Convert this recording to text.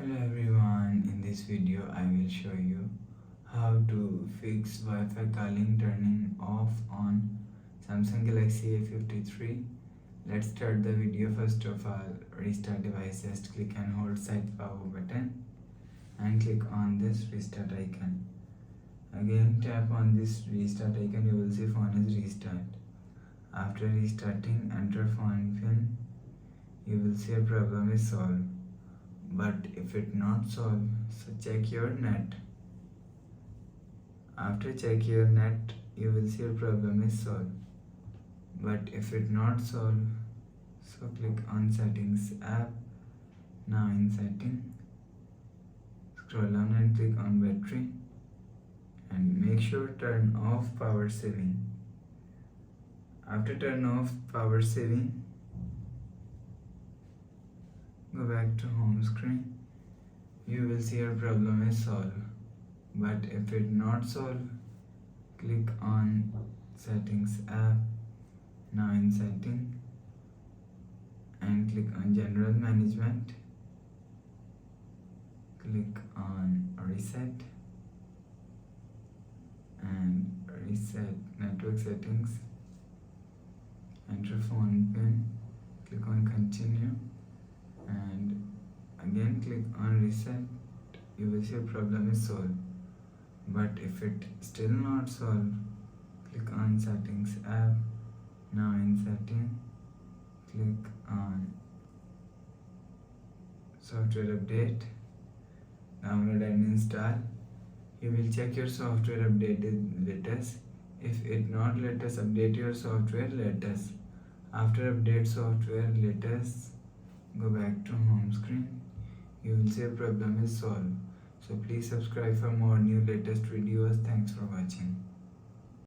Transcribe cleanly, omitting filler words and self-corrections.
Hello everyone, in this video I will show you how to fix Wi-Fi calling turning off on Samsung Galaxy A53. Let's start the video. First of all, restart device. Just click and hold side power button and click on this restart icon. Again tap on this restart icon, you will see phone is restart. After restarting, enter phone pin. You will see a problem is solved. But if it not solved, so check your net. After check your net, you will see your problem is solved. But if it not solved, so click on settings app. Now in setting, scroll down and click on battery and make sure turn off power saving. After turn off power saving, go back to home screen. You will see your problem is solved. But if it not solved, click on settings app. Now in setting and click on general management. Click on reset and reset network settings. Enter phone pin. Click on continue and again click on reset. You will see your problem is solved. But if it still not solved, click on settings app. Now in setting, click on software update, download and install. You will check your software updated status. If it not let us update your software, let us. After update software, let us go back to home screen. You will see your problem is solved. So please subscribe for more new latest videos. Thanks for watching.